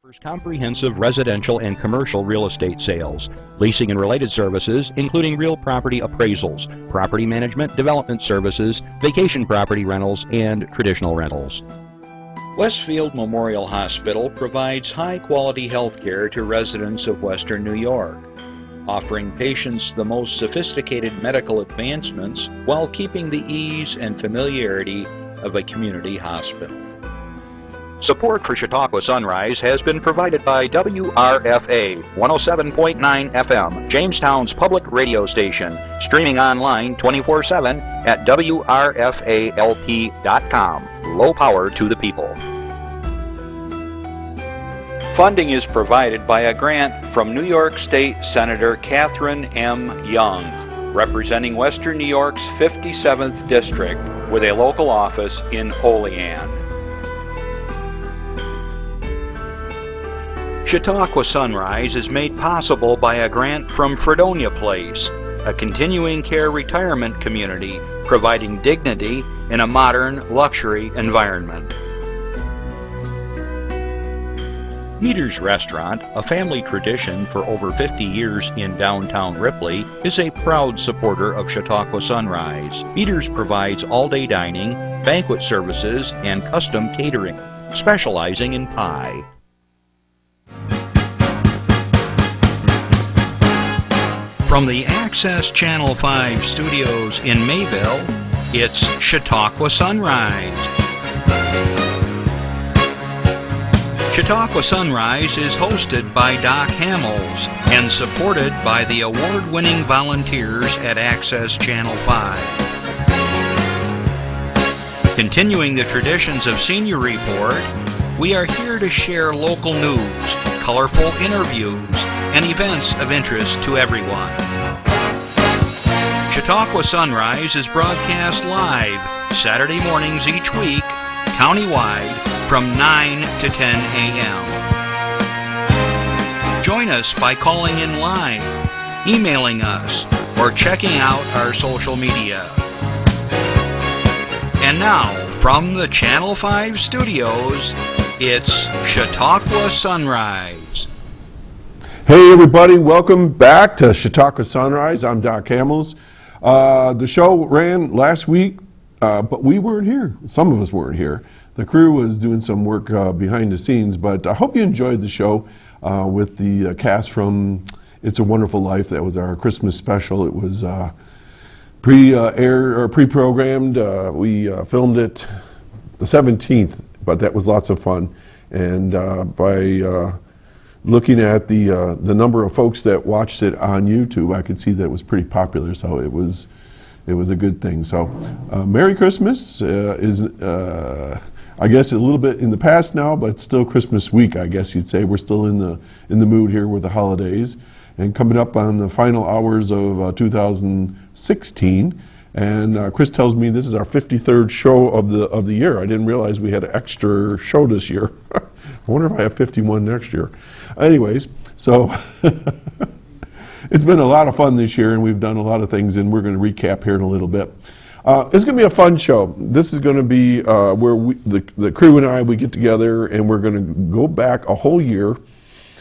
Offers comprehensive residential and commercial real estate sales, leasing and related services, including real property appraisals, property management, development services, vacation property rentals, and traditional rentals. Westfield Memorial Hospital provides high-quality health care to residents of Western New York, offering patients the most sophisticated medical advancements while keeping the ease and familiarity of a community hospital. Support for Chautauqua Sunrise has been provided by WRFA 107.9 FM, Jamestown's public radio station, streaming online 24/7 at WRFALP.com. Low power to the people. Funding is provided by a grant from New York State Senator Catherine M. Young, representing Western New York's 57th District with a local office in Olean. Chautauqua Sunrise is made possible by a grant from Fredonia Place, a continuing care retirement community providing dignity in a modern luxury environment. Meter's Restaurant, a family tradition for over 50 years in downtown Ripley, is a proud supporter of Chautauqua Sunrise. Meter's provides all-day dining, banquet services, and custom catering, specializing in pie. From the Access Channel 5 studios in Mayville, it's Chautauqua Sunrise. Chautauqua Sunrise is hosted by Doc Hamels and supported by the award-winning volunteers at Access Channel 5. Continuing the traditions of Senior Report, we are here to share local news, colorful interviews, and events of interest to everyone. Chautauqua Sunrise is broadcast live Saturday mornings each week, countywide, from 9 to 10 a.m. Join us by calling in live, emailing us, or checking out our social media. And now, from the Channel 5 studios, it's Chautauqua Sunrise. Hey everybody, welcome back to Chautauqua Sunrise. I'm Doc Hamels. The show ran last week, but we weren't here. Some of us weren't here. The crew was doing some work behind the scenes, but I hope you enjoyed the show with the cast from It's a Wonderful Life. That was our Christmas special. It was pre-programmed. We filmed it the 17th, but that was lots of fun. And by looking at the number of folks that watched it on YouTube, I could see that it was pretty popular, so it was a good thing. So Merry Christmas is, I guess, a little bit in the past now, but it's still Christmas week, I guess you'd say. We're still in the mood here with the holidays, and coming up on the final hours of 2016. And Chris tells me this is our 53rd show of the year. I didn't realize we had an extra show this year. I wonder if I have 51 next year. Anyways, so it's been a lot of fun this year, and we've done a lot of things, and we're going to recap here in a little bit. It's going to be a fun show. This is going to be where the crew and I, we get together, and we're going to go back a whole year,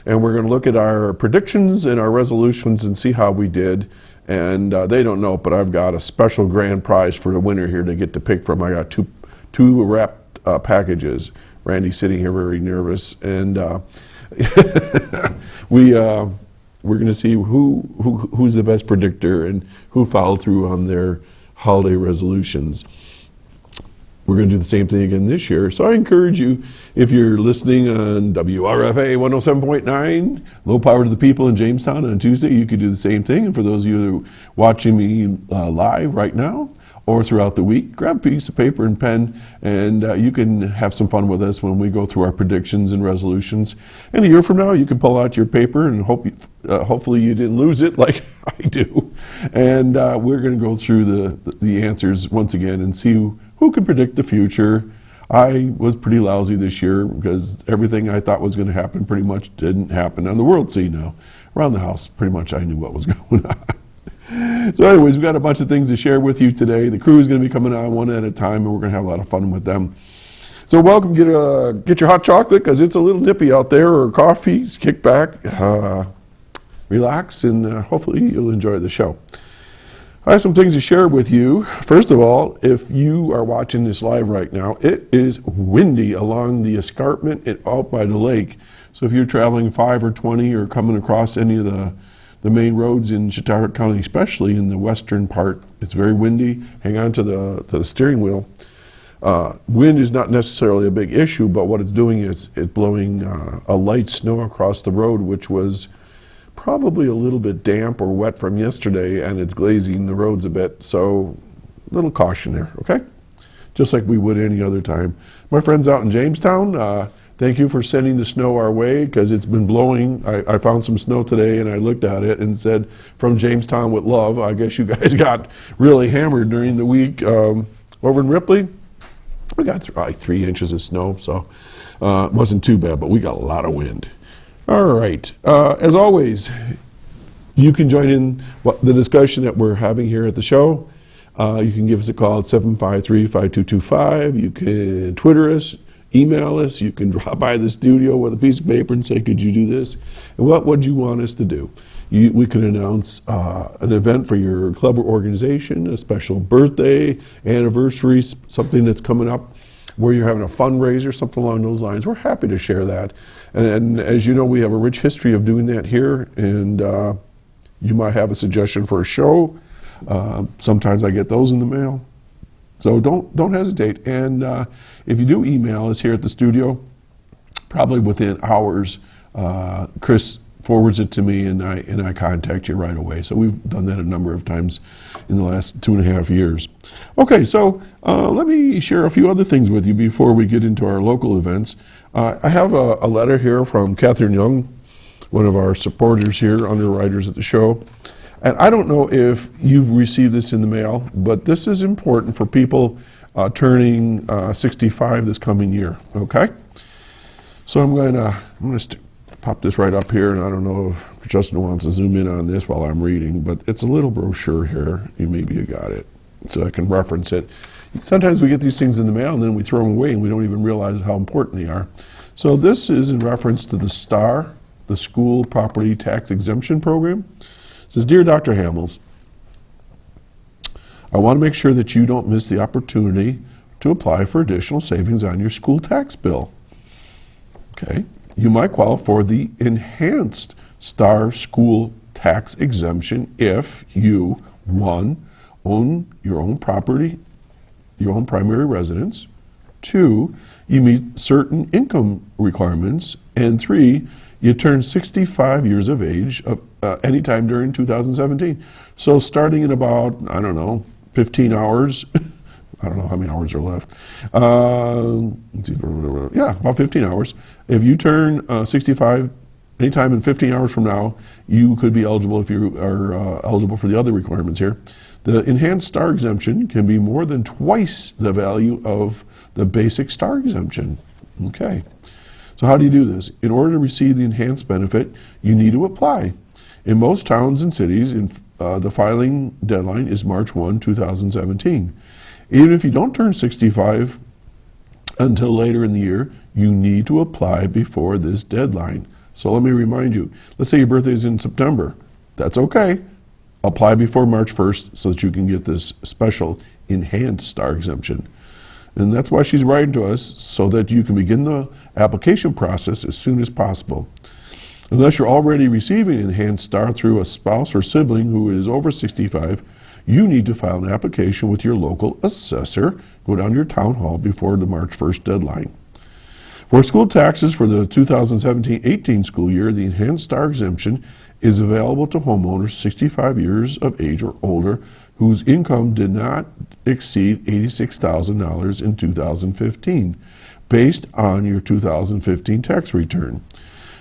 and we're going to look at our predictions and our resolutions and see how we did. And they don't know, but I've got a special grand prize for the winner here to get to pick from. I got two wrapped packages. Randy's sitting here very nervous, and we're going to see who's the best predictor and who followed through on their holiday resolutions. We're going to do the same thing again this year. So I encourage you, if you're listening on WRFA 107.9, Low Power to the People in Jamestown on Tuesday, you could do the same thing. And for those of you who are watching me live right now or throughout the week, grab a piece of paper and pen, and you can have some fun with us when we go through our predictions and resolutions. And a year from now, you can pull out your paper and hopefully you didn't lose it like I do. And we're going to go through the answers once again and see who can predict the future. I was pretty lousy this year because everything I thought was going to happen pretty much didn't happen on the world scene now. Around the house, pretty much I knew what was going on. So anyways, we've got a bunch of things to share with you today. The crew is going to be coming on one at a time, and we're going to have a lot of fun with them. So welcome, get your hot chocolate because it's a little nippy out there, or coffee, kick back, relax, and hopefully you'll enjoy the show. I have some things to share with you. First of all, if you are watching this live right now, it is windy along the escarpment and out by the lake. So if you're traveling 5 or 20 or coming across any of the main roads in Chautauqua County, especially in the western part, it's very windy. Hang on to the steering wheel. Wind is not necessarily a big issue, but what it's doing is it's blowing a light snow across the road, which was probably a little bit damp or wet from yesterday, and it's glazing the roads a bit, so a little caution there, okay? Just like we would any other time. My friends out in Jamestown, thank you for sending the snow our way, because it's been blowing. I found some snow today, and I looked at it and said, from Jamestown with love. I guess you guys got really hammered during the week. Over in Ripley, we got like 3 inches of snow, so it wasn't too bad, but we got a lot of wind. All right. As always, you can join in the discussion that we're having here at the show. You can give us a call at 753-5225. You can Twitter us, email us. You can drop by the studio with a piece of paper and say, could you do this? And what would you want us to do? We can announce an event for your club or organization, a special birthday, anniversary, something that's coming up where you're having a fundraiser, something along those lines. We're happy to share that. And as you know, we have a rich history of doing that here, and you might have a suggestion for a show. Sometimes I get those in the mail. So don't hesitate. And if you do email us here at the studio, probably within hours, Chris forwards it to me, and I contact you right away. So we've done that a number of times in the last 2.5 years. Okay, so let me share a few other things with you before we get into our local events. I have a letter here from Catherine Young, one of our supporters here, underwriters at the show. And I don't know if you've received this in the mail, but this is important for people turning 65 this coming year, okay? So I'm going to pop this right up here, and I don't know if Justin wants to zoom in on this while I'm reading, but it's a little brochure here. Maybe you got it, so I can reference it. Sometimes we get these things in the mail, and then we throw them away, and we don't even realize how important they are. So this is in reference to the STAR, the School Property Tax Exemption Program. It says, Dear Dr. Hamels, I want to make sure that you don't miss the opportunity to apply for additional savings on your school tax bill. Okay. You might qualify for the enhanced STAR school tax exemption if you, 1, own your own property, your own primary residence, 2, you meet certain income requirements, and 3, you turn 65 years of age anytime during 2017. So starting in about, 15 hours, I don't know how many hours are left. Yeah, about 15 hours. If you turn 65 anytime in 15 hours from now, you could be eligible if you are eligible for the other requirements here. The enhanced STAR exemption can be more than twice the value of the basic STAR exemption. Okay. So how do you do this? In order to receive the enhanced benefit, you need to apply. In most towns and cities, the filing deadline is March 1, 2017. Even if you don't turn 65 until later in the year, you need to apply before this deadline. So let me remind you, let's say your birthday is in September. That's okay. Apply before March 1st so that you can get this special enhanced STAR exemption. And that's why she's writing to us, so that you can begin the application process as soon as possible. Unless you're already receiving enhanced STAR through a spouse or sibling who is over 65, you need to file an application with your local assessor. Go down to your town hall before the March 1st deadline. For school taxes for the 2017-18 school year, the enhanced STAR exemption is available to homeowners 65 years of age or older whose income did not exceed $86,000 in 2015, based on your 2015 tax return.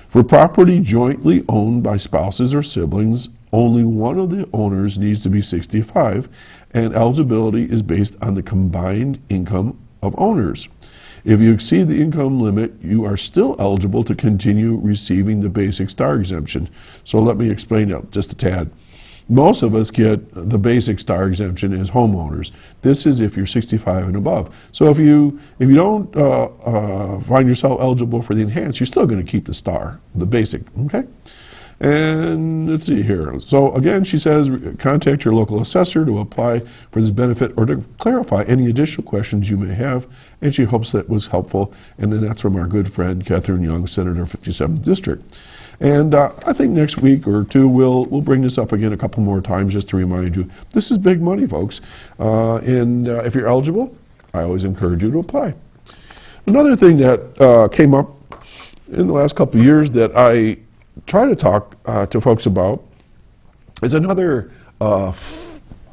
For property jointly owned by spouses or siblings, only one of the owners needs to be 65, and eligibility is based on the combined income of owners. If you exceed the income limit, you are still eligible to continue receiving the basic STAR exemption. So let me explain that just a tad. most of us get the basic star exemption as homeowners. This is if you're 65 and above. So if you don't find yourself eligible for the enhanced, you're still going to keep the star, the basic, okay? And let's see here. So again, she says, contact your local assessor to apply for this benefit or to clarify any additional questions you may have. And she hopes that was helpful. And then that's from our good friend, Catherine Young, Senator, 57th District. And I think next week or two, we'll bring this up again a couple more times just to remind you, this is big money, folks. And if you're eligible, I always encourage you to apply. Another thing that came up in the last couple of years that I try to talk to folks about is another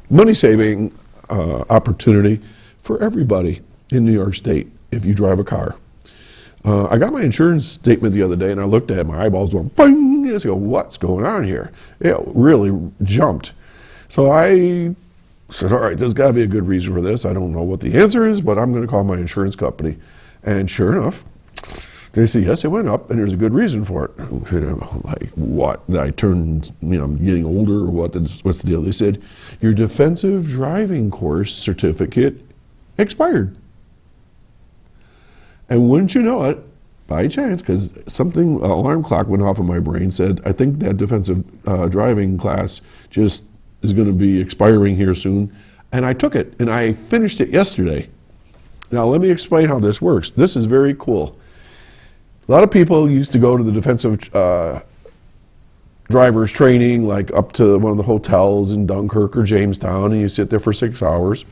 money-saving opportunity for everybody in New York State if you drive a car. I got my insurance statement the other day and I looked at it, my eyeballs going boing, and I go, what's going on here? It really jumped. So I said, all right, there's got to be a good reason for this. I don't know what the answer is, but I'm going to call my insurance company. And sure enough, they say, yes, it went up, and there's a good reason for it. And I'm like, what? And I turned, I'm getting older, or what? What's the deal? They said, your defensive driving course certificate expired. And wouldn't you know it, by chance, because something, an alarm clock went off in my brain, said, I think that defensive driving class just is going to be expiring here soon. And I took it, and I finished it yesterday. Now, let me explain how this works. This is very cool. A lot of people used to go to the defensive driver's training, like up to one of the hotels in Dunkirk or Jamestown, and you sit there for 6 hours.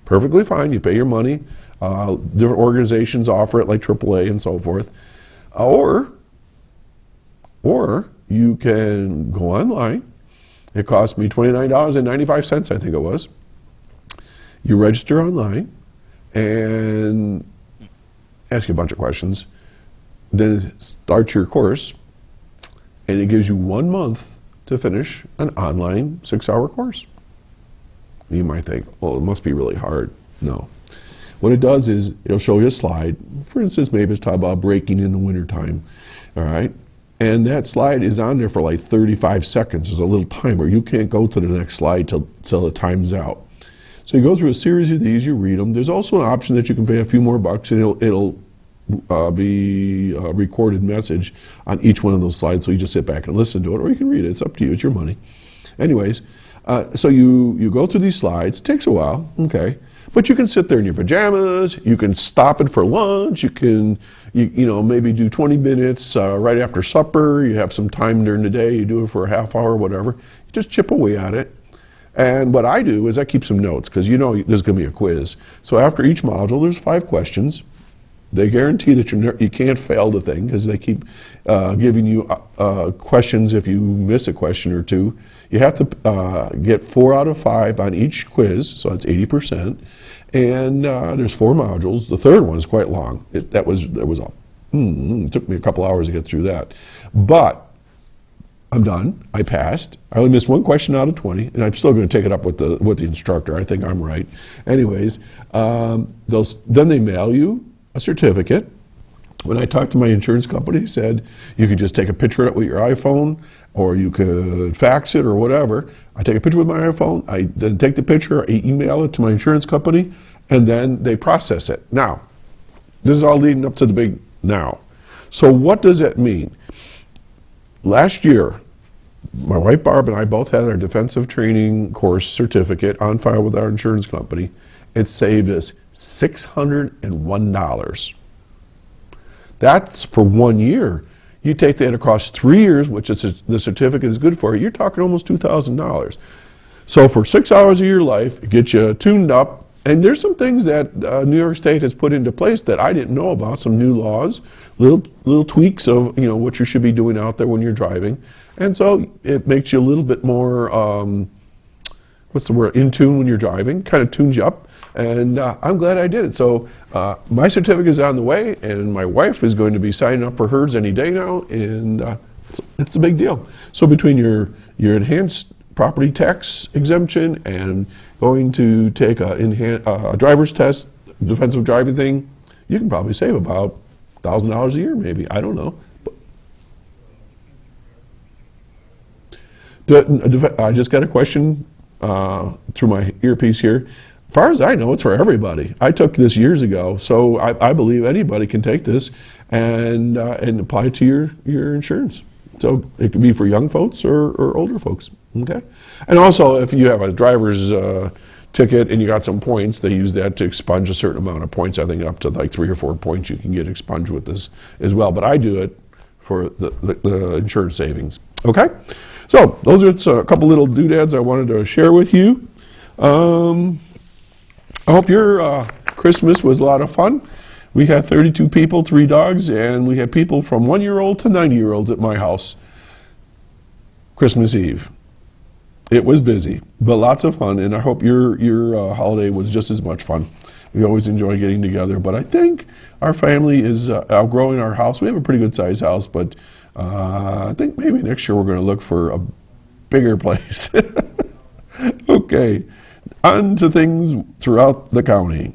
Perfectly fine, you pay your money. Different organizations offer it, like AAA and so forth. Or you can go online. It cost me $29.95, I think it was. You register online and ask you a bunch of questions. Then start your course, and it gives you 1 month to finish an online 6-hour course. You might think, well, it must be really hard. No. What it does is it'll show you a slide. For instance, maybe it's talking about braking in the wintertime, all right? And that slide is on there for like 35 seconds. There's a little timer. You can't go to the next slide till it times out. So you go through a series of these, you read them. There's also an option that you can pay a few more bucks, and it'll be a recorded message on each one of those slides, so you just sit back and listen to it, or you can read it. It's up to you. It's your money. Anyways, so you go through these slides. It takes a while, okay, but you can sit there in your pajamas. You can stop it for lunch. You can, maybe do 20 minutes right after supper. You have some time during the day. You do it for a half hour, whatever. You just chip away at it. And what I do is I keep some notes, because there's going to be a quiz. So after each module, there's 5 questions. They guarantee that you can't fail the thing, because they keep giving you questions if you miss a question or two. You have to get 4 out of 5 on each quiz, so that's 80%. And there's 4 modules. The third one is quite long. It took me a couple hours to get through that. But I'm done. I passed. I only missed 1 question out of 20, and I'm still going to take it up with the instructor. I think I'm right. Anyways, then they mail you a certificate. When I talked to my insurance company, they said you could just take a picture of it with your iPhone, or you could fax it or whatever. I take a picture with my iPhone, I then take the picture, I email it to my insurance company, and then they process it. Now, this is all leading up to the big now. So what does that mean? Last year, my wife Barb and I both had our defensive training course certificate on file with our insurance company. It saved us $601. That's for 1 year. You take that across 3 years, which is the certificate is good for, you're talking almost $2,000. So for 6 hours of your life, it gets you tuned up. And there's some things that New York State has put into place that I didn't know about, some new laws, little tweaks of what you should be doing out there when you're driving. And so it makes you a little bit more, in tune when you're driving, kind of tunes you up. And I'm glad I did it. So my certificate is on the way, and my wife is going to be signing up for hers any day now, and it's a big deal. So between your enhanced property tax exemption and going to take a driver's test, defensive driving thing, you can probably save about $1,000 a year, maybe. I don't know. I just got a question through my earpiece here. As far as I know, it's for everybody. I took this years ago, so I believe anybody can take this and apply it to your insurance. So it could be for young folks or older folks. Okay, and also if you have a driver's ticket and you got some points, they use that to expunge a certain amount of points. I think up to like 3 or 4 points you can get expunged with this as well. But I do it for the insurance savings. Okay, so those are a couple little doodads I wanted to share with you. I hope your Christmas was a lot of fun. We had 32 people, 3 dogs, and we had people from 1-year-old to 90-year-olds at my house Christmas Eve. It was busy, but lots of fun, and I hope your holiday was just as much fun. We always enjoy getting together, but I think our family is outgrowing our house. We have a pretty good sized house, but I think maybe next year we're going to look for a bigger place. Okay, on to things throughout the county.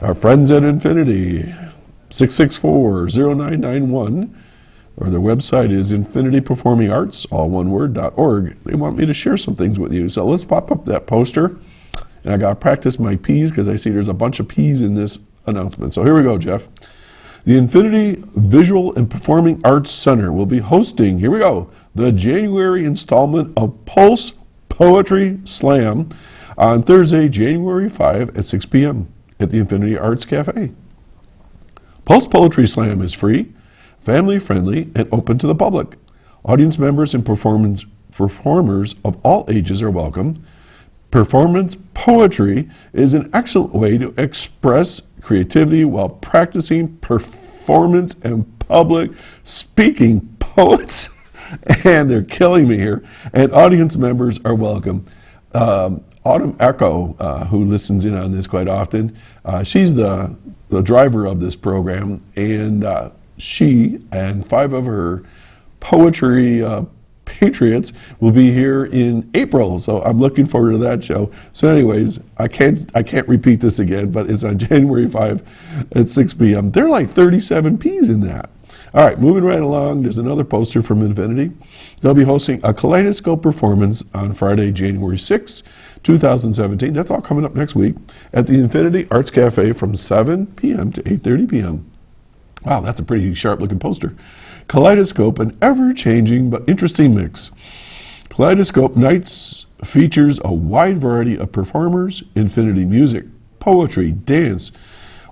Our friends at Infinity, 664-0991, or their website is infinityperformingarts, all one word, .org. They want me to share some things with you. So let's pop up that poster. And I got to practice my P's because I see there's a bunch of P's in this announcement. So here we go, Jeff. The Infinity Visual and Performing Arts Center will be hosting, here we go, the January installment of Pulse Poetry Slam on Thursday, January 5 at 6 p.m. at the Infinity Arts Cafe. Pulse Poetry Slam is free, family-friendly, and open to the public. Audience members and performers of all ages are welcome. Performance poetry is an excellent way to express creativity while practicing performance and public speaking. Poets, and they're killing me here, and audience members are welcome. Autumn Echo, who listens in on this quite often, she's the driver of this program, and she and 5 of her poetry patriots will be here in April, so I'm looking forward to that show. So anyways, I can't repeat this again, but it's on January 5 at 6 p.m. There are like 37 P's in that. All right, moving right along, there's another poster from Infinity. They'll be hosting a kaleidoscope performance on Friday, January 6, 2017. That's all coming up next week at the Infinity Arts Cafe from 7 p.m. to 8:30 p.m. Wow, that's a pretty sharp-looking poster. Kaleidoscope, an ever-changing but interesting mix. Kaleidoscope Nights features a wide variety of performers, Infinity music, poetry, dance,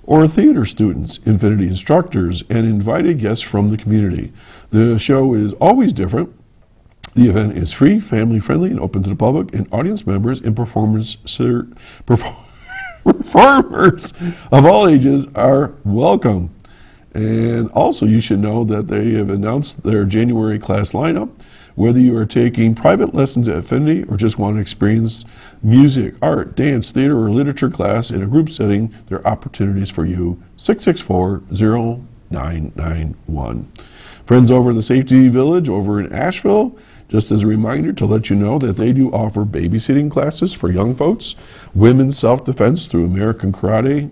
or theater students, Infinity instructors, and invited guests from the community. The show is always different. The event is free, family-friendly, and open to the public, and audience members and performers of all ages are welcome. And also, you should know that they have announced their January class lineup. Whether you are taking private lessons at Infinity or just want to experience music, art, dance, theater, or literature class in a group setting, there are opportunities for you. 664-0991. Friends over at the Safety Village over in Asheville, just as a reminder to let you know that they do offer babysitting classes for young folks, women's self-defense through American Karate,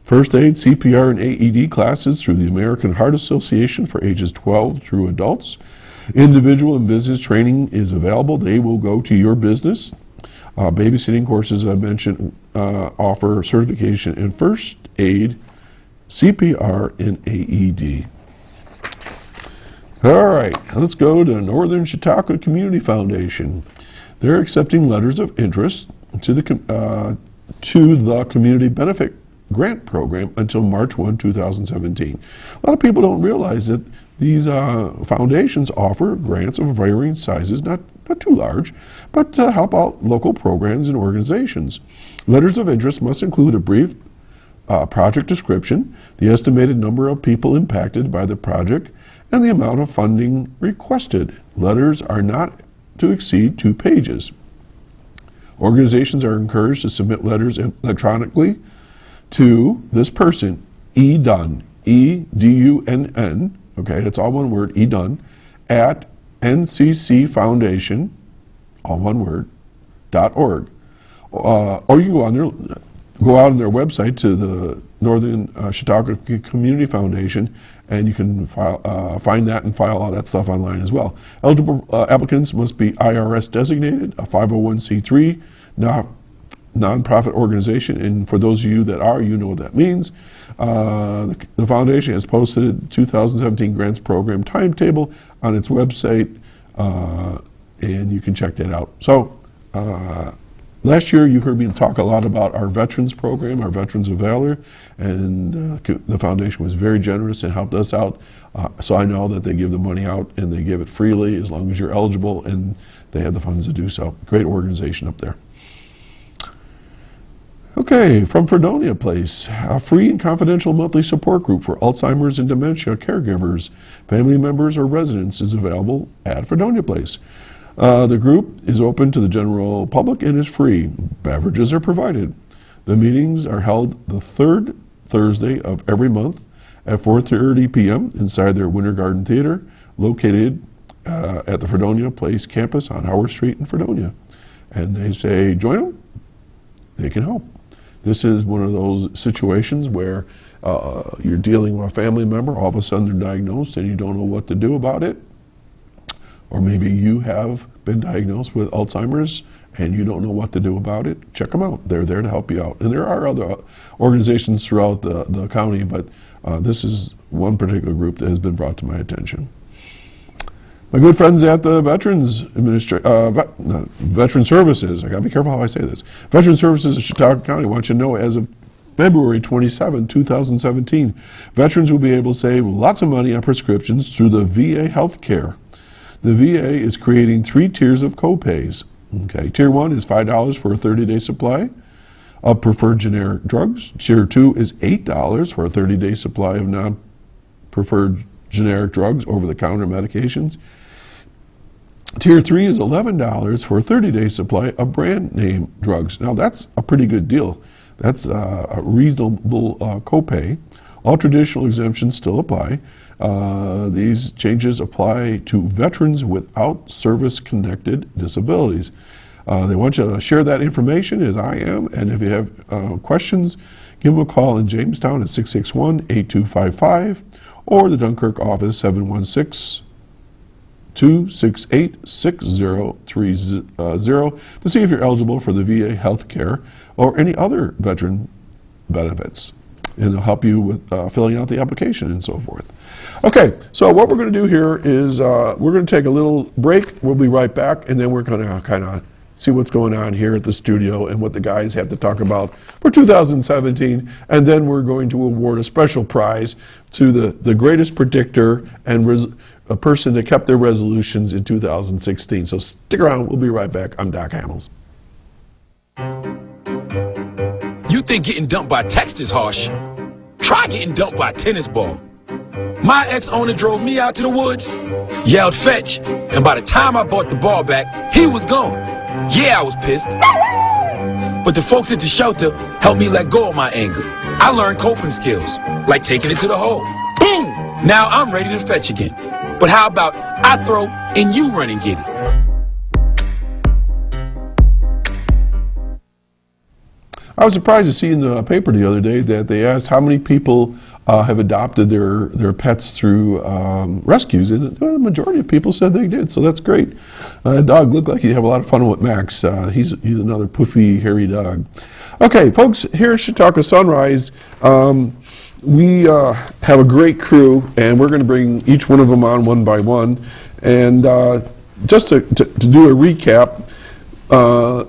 first aid, CPR, and AED classes through the American Heart Association for ages 12 through adults. Individual and business training is available. They will go to your business. Babysitting courses I mentioned offer certification in first aid, CPR, and AED. All right, let's go to Northern Chautauqua Community Foundation. They're accepting letters of interest to the Community Benefit Grant Program until March 1, 2017. A lot of people don't realize that these foundations offer grants of varying sizes, not too large, but to help out local programs and organizations. Letters of interest must include a brief project description, the estimated number of people impacted by the project, and the amount of funding requested. Letters are not to exceed 2 pages. Organizations are encouraged to submit letters electronically to this person, edunn, E-D-U-N-N, okay, that's all one word, edunn, at nccfoundation, all one word, .org. Or you can go on their go out on their website to the Northern Chautauqua Community Foundation, and you can find that and file all that stuff online as well. Eligible applicants must be IRS designated, a 501c3, nonprofit organization, and for those of you that are, you know what that means. The foundation has posted 2017 grants program timetable on its website, and you can check that out. So last year you heard me talk a lot about our veterans program, our Veterans of Valor, and the foundation was very generous and helped us out. So I know that they give the money out and they give it freely as long as you're eligible, and they have the funds to do so. Great organization up there. Okay, from Fredonia Place, a free and confidential monthly support group for Alzheimer's and dementia caregivers, family members, or residents is available at Fredonia Place. The group is open to the general public and is free. Beverages are provided. The meetings are held the third Thursday of every month at 4:30 p.m. inside their Winter Garden Theater, located at the Fredonia Place campus on Howard Street in Fredonia. And they say, join them, they can help. This is one of those situations where you're dealing with a family member, all of a sudden they're diagnosed and you don't know what to do about it. Or maybe you have been diagnosed with Alzheimer's and you don't know what to do about it. Check them out. They're there to help you out. And there are other organizations throughout the county, but this is one particular group that has been brought to my attention. My good friends at the Veteran Services, I gotta be careful how I say this. Veteran Services of Chautauqua County want you to know, as of February 27, 2017, veterans will be able to save lots of money on prescriptions through the VA health care. The VA is creating 3 tiers of copays. Okay, Tier 1 is $5 for a 30-day supply of preferred generic drugs. Tier 2 is $8 for a 30-day supply of non-preferred generic drugs, over-the-counter medications. Tier 3 is $11 for a 30-day supply of brand name drugs. Now that's a pretty good deal. That's a reasonable copay. All traditional exemptions still apply. These changes apply to veterans without service-connected disabilities. They want you to share that information, as I am, and if you have questions, give them a call in Jamestown at 661-8255 or the Dunkirk office 716-268-6030 to see if you're eligible for the VA health care or any other veteran benefits. And they'll help you with filling out the application and so forth. Okay, so what we're going to do here is we're going to take a little break. We'll be right back, and then we're going to kind of see what's going on here at the studio and what the guys have to talk about for 2017. And then we're going to award a special prize to the greatest predictor and a person that kept their resolutions in 2016. So stick around. We'll be right back. I'm Doc Hamels. You think getting dumped by text is harsh? Try getting dumped by a tennis ball. My ex-owner drove me out to the woods, yelled fetch, and by the time I bought the ball back, he was gone. Yeah, I was pissed. But the folks at the shelter helped me let go of my anger. I learned coping skills, like taking it to the hole. Boom! Now I'm ready to fetch again. But how about I throw and you run and get it? I was surprised to see in the paper the other day that they asked how many people have adopted their pets through rescues, and the majority of people said they did, so that's great. That dog looked like he'd have a lot of fun with Max. He's another poofy, hairy dog. Okay, folks, here at Chautauqua Sunrise, we have a great crew, and we're going to bring each one of them on one by one. And just to do a recap,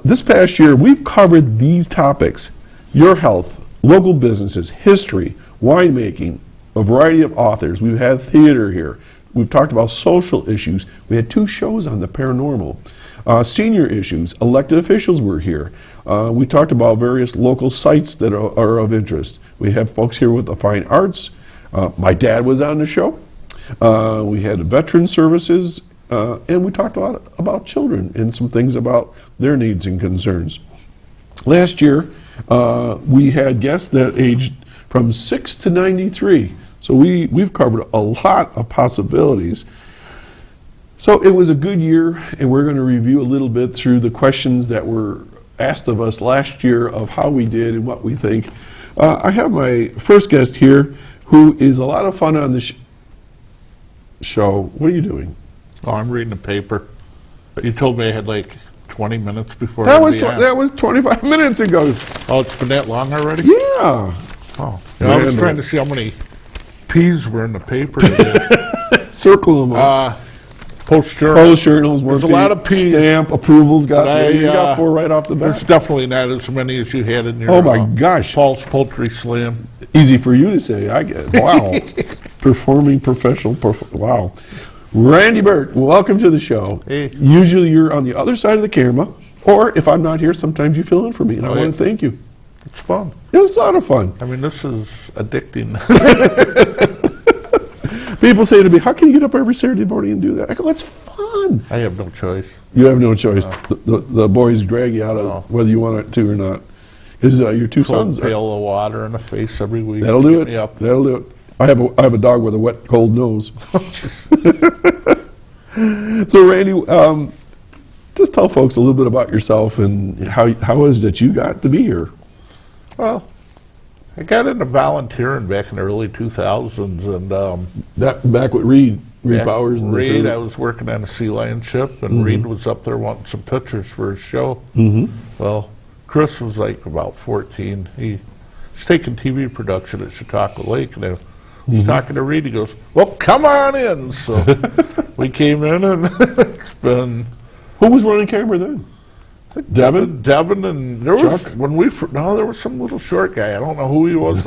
this past year, we've covered these topics: your health, local businesses, history, winemaking, a variety of authors. We've had theater here. We've talked about social issues. We had 2 shows on the paranormal. Senior issues, elected officials were here. We talked about various local sites that are of interest. We have folks here with the fine arts. My dad was on the show. We had veteran services. And we talked a lot about children and some things about their needs and concerns. Last year, we had guests that aged from 6 to 93. So we've covered a lot of possibilities. So it was a good year, and we're going to review a little bit through the questions that were asked of us last year of how we did and what we think. I have my first guest here, who is a lot of fun on the show. What are you doing? Oh, I'm reading the paper. You told me I had like 20 minutes before. That was 25 minutes ago. Oh, it's been that long already? Yeah. Oh, I was trying to see how many P's were in the paper today. Circle them up. Post Journal. Post Journals, There's a lot of P's. Stamp, approvals, you I, got 4 right off the bat. There's definitely not as many as you had in your Oh my gosh. Paul's Poultry Slam. Easy for you to say. I get wow. Performing professional. Wow. Randy Burt, welcome to the show. Hey. Usually you're on the other side of the camera, or if I'm not here, sometimes you fill in for me, and I want to thank you. It's fun. It's a lot of fun. I mean, this is addicting. People say to me, how can you get up every Saturday morning and do that? I go, it's fun. I have no choice. You have no choice. The boys drag you out of whether you want to or not. Because your two sons. Pail of water in the face every week. That'll do it. Yep. That'll do it. I have a dog with a wet, cold nose. So, Randy, just tell folks a little bit about yourself and how is it that you got to be here? Well, I got into volunteering back in the early 2000s, and That back with Reed Powers. And Reed, I was working on a sea lion ship, and Reed was up there wanting some pictures for his show. Well, Chris was like about 14. He was taking TV production at Chautauqua Lake, and I was talking to Reed. He goes, "Well, come on in." So we came in, and it's been. Who was running camera then? Devin? Devin, and there was Chuck? there was some little short guy. I don't know who he was.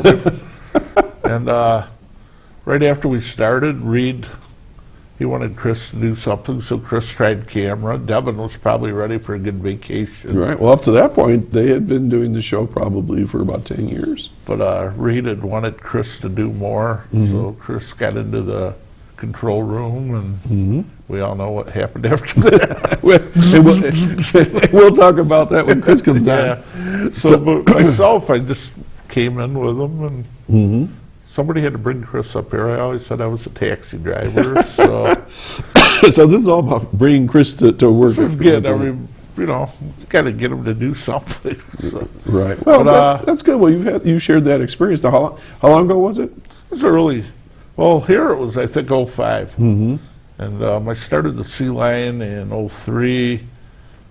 And right after we started, Reed, he wanted Chris to do something, so Chris tried camera. Devin was probably ready for a good vacation. Right. Well, up to that point, they had been doing the show probably for about 10 years. But Reed had wanted Chris to do more, so Chris got into the control room, and we all know what happened after that. We'll talk about that when Chris comes on. So but myself, I just came in with him, and somebody had to bring Chris up here. I always said I was a taxi driver, so So this is all about bringing Chris to work. this is getting got to get him to do something. So. Right. Well, But, that's good. Well, you shared that experience. Now, how long ago was it? It was early. Well, here it was, I think, 05. And I started the Sea Lion in 03,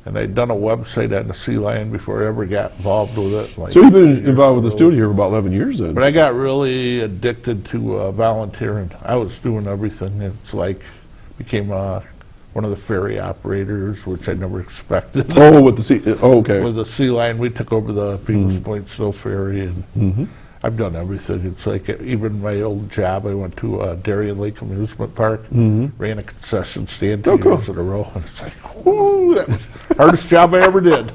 and I'd done a website on the Sea Lion before I ever got involved with it. Like So you've been involved with the studio for about 11 years then. But I got really addicted to volunteering. I was doing everything. It's like became one of the ferry operators, which I never expected. Oh, with the sea. Oh, okay. With the Sea Lion, we took over the People's Point Snow Ferry, and I've done everything. It's like even my old job, I went to Darien Lake Amusement Park, ran a concession stand 2 years in a row, and it's like, whoo, that was the hardest job I ever did.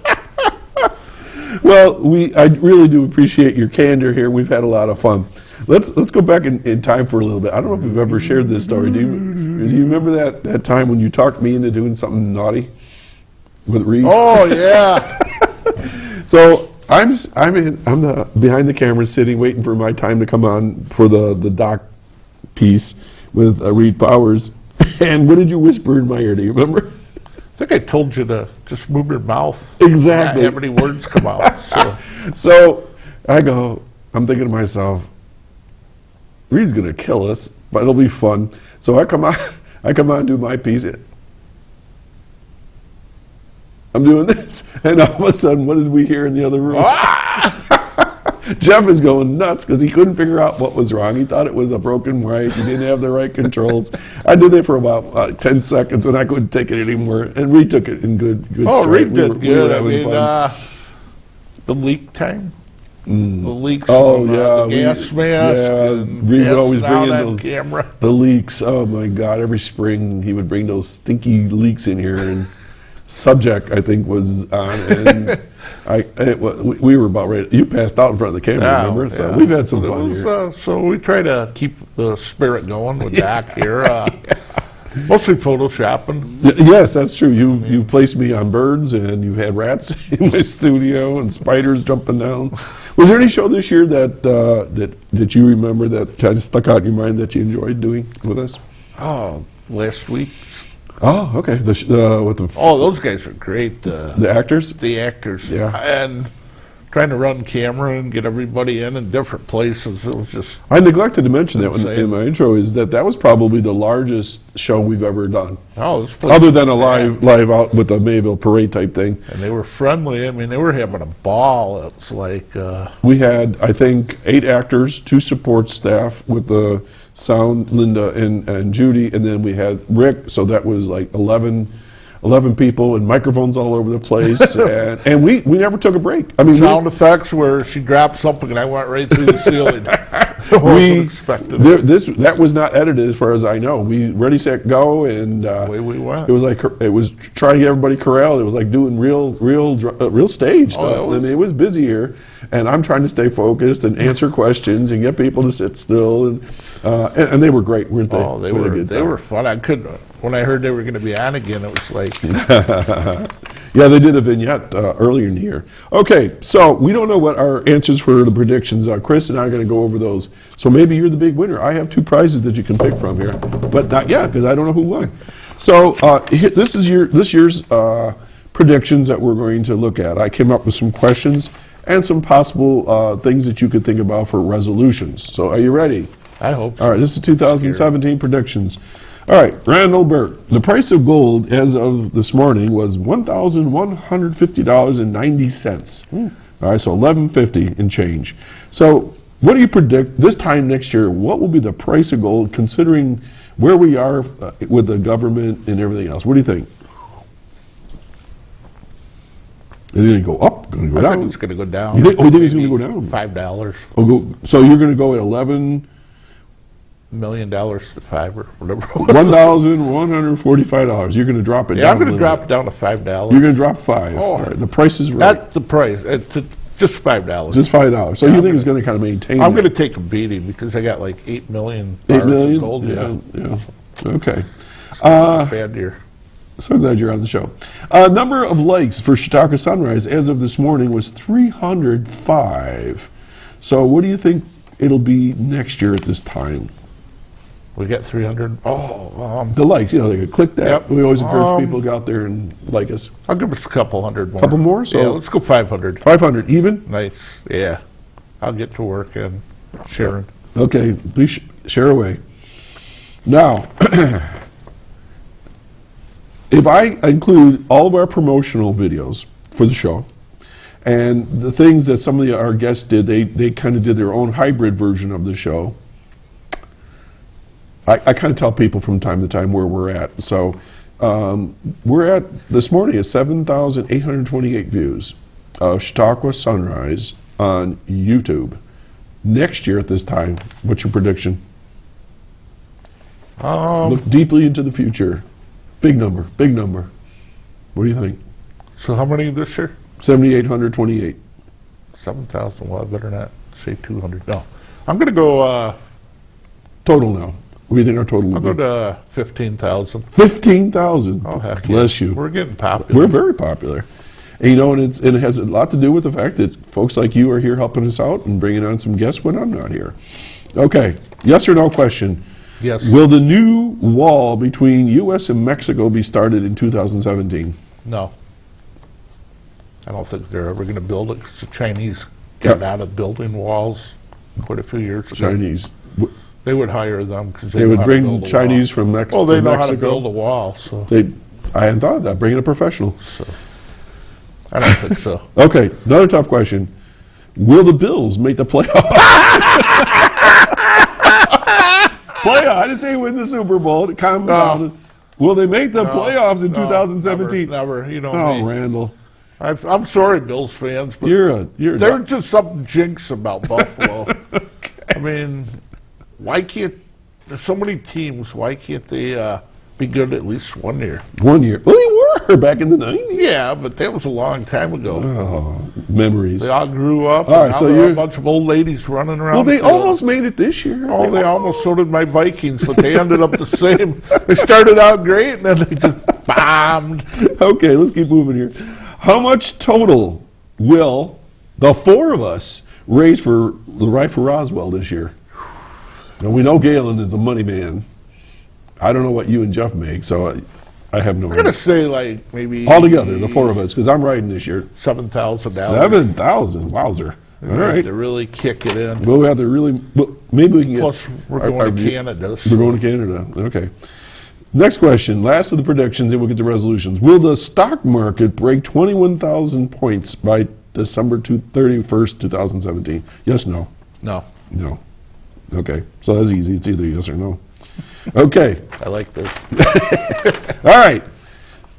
Well, I really do appreciate your candor here. We've had a lot of fun. Let's go back in time for a little bit. I don't know if we've ever shared this story. Do you remember that time when you talked me into doing something naughty with Reed? Oh, yeah. So I'm the behind the camera sitting waiting for my time to come on for the doc piece with Reed Powers. And what did you whisper in my ear? Do you remember? I think I told you to just move your mouth. Exactly. Not have any words come out. So I'm thinking to myself, Reed's gonna kill us, but it'll be fun. So I come on and do my piece. I'm doing this, and all of a sudden, what did we hear in the other room? Jeff is going nuts because he couldn't figure out what was wrong. He thought it was a broken mic. He didn't have the right controls. I did that for about 10 seconds, and I couldn't take it anymore. And Reed took it in good Oh, stride. Reed did good. I mean, the leak time. The leaks Oh, from yeah, the gas mask. yeah, and Reed would always bring in on those camera. the leaks. Oh my God! Every spring he would bring those stinky leaks in here, and Subject I think was on, and we were about ready. You passed out in front of the camera, remember? So we've had some fun here. So we try to keep the spirit going with Doc here. Mostly photoshopping. Yes, that's true. You've placed me on birds, and you've had rats in my studio and spiders jumping down. Was there any show this year that you remember that kind of stuck out in your mind that you enjoyed doing with us? Oh, last week. Oh, okay. With the Oh, those guys are great. the actors. The actors. Yeah. And trying to run camera and get everybody in different places. It was just. I neglected to mention that Insane. in my intro is that was probably the largest show we've ever done, Oh, this place other was than a packed. live out with the Mayville Parade type thing. And they were friendly. I mean, they were having a ball. It's like. We had, I think, 8 actors, 2 support staff with the sound, Linda and Judy, and then we had Rick, so that was like 11 people and microphones all over the place, and we never took a break. I mean, Sound effects where she dropped something and I went right through the ceiling. Wasn't expected. That was not edited as far as I know. We ready, set, go, and Away we went. it was trying to get everybody corralled. It was like doing real stage stuff. it was- I mean, it was busy here, and I'm trying to stay focused and answer questions and get people to sit still, and they were great, weren't they? Oh, they We had a were good they time. were fun. I couldn't. When I heard they were going to be on again, it was like. Yeah, they did a vignette earlier in the year. Okay, so we don't know what our answers for the predictions are. Chris and I are going to go over those. So maybe you're the big winner. I have 2 prizes that you can pick from here, but not yet because I don't know who won. So this year's predictions that we're going to look at. I came up with some questions and some possible things that you could think about for resolutions. So are you ready? I hope so. All right, this is 2017 predictions. All right, Randall Burt. The price of gold as of this morning was $1,150.90. All right, so $1,150 and change. So what do you predict this time next year? What will be the price of gold considering where we are with the government and everything else? What do you think? Is it going to go up? Going to go I down? think it's going to go down. You think it's going to go down? $5 So you're going to go at 11. million to 5 or whatever. $1,145. You're going to drop it down. Yeah, I'm going a to little drop bit. it down to $5. You're going to drop 5. Oh. All right, the price is right. Not the price. It's just $5. Just $5. So Yeah, you I'm think it's going to kind of maintain? I'm that? going to take a beating because I got like 8 million 8 bars million. of gold. Yeah. Okay. Bad year. So glad you're on the show. Number of likes for Chautauqua Sunrise as of this morning was 305. So what do you think it'll be next year at this time? We got 300. The likes, they could click that. Yep. We always encourage people to go out there and like us. I'll give us a couple hundred more. Couple more? So yeah, let's go 500. 500 even? Nice. Yeah. I'll get to work and sharing. Okay, please share away. Now, if I include all of our promotional videos for the show and the things that some of our guests did, they kind of did their own hybrid version of the show. I kind of tell people from time to time where we're at. So we're at, this morning, at 7,828 views of Chautauqua Sunrise on YouTube. Next year at this time, what's your prediction? Look deeply into the future. Big number, big number. What do you think? So how many this year? 7,828. 7,000. Well, I better not say 200. No. I'm going to go, Total now. What do you think our total I'll will go be? to 15,000. 15,000. Oh, heck Bless yeah. you. We're getting popular. We're very popular. And and it has a lot to do with the fact that folks like you are here helping us out and bringing on some guests when I'm not here. Okay, yes or no question. Yes. Will the new wall between U.S. and Mexico be started in 2017? No. I don't think they're ever going to build it because the Chinese got out of building walls quite a few years ago. Chinese. They would hire them because They would bring Chinese from Mexico. Well, they know Mexico. how to build a wall, so I hadn't thought of that. Bring in a professional. I don't think so. Okay, another tough question. Will the Bills make the playoffs? I didn't say win the Super Bowl. Calm down. Will they make the playoffs in 2017? Never. You know Oh, me. Randall. I'm sorry, Bills fans, but You're there's just something jinx about Buffalo. I mean, why can't there's so many teams? Why can't they be good at least 1 year? 1 year. Well, they were back in the 90s. Yeah, but that was a long time ago. Oh, memories. They all grew up. All right, and now so there are you're- a bunch of old ladies running around. Well, they the field. almost made it this year. Oh, they almost. So did my Vikings, but they ended up the same. They started out great, and then they just bombed. Okay, let's keep moving here. How much total will the 4 of us raise for the Right for Roswell this year? Now, we know Galen is the money man. I don't know what you and Jeff make, so I have no I'm going idea. to say like maybe Altogether, the four of us, because I'm riding this year. $7,000. 7,000, wowzer. All right. To really kick it in. We'll have to really, well, maybe we can get. Plus, we're going to Canada. We're going to Canada, okay. Next question, last of the predictions, and we'll get to resolutions. Will the stock market break 21,000 points by December 31st, 2017? Yes, no? No, No. Okay, so that's easy. It's either yes or no. Okay, I like this. all right.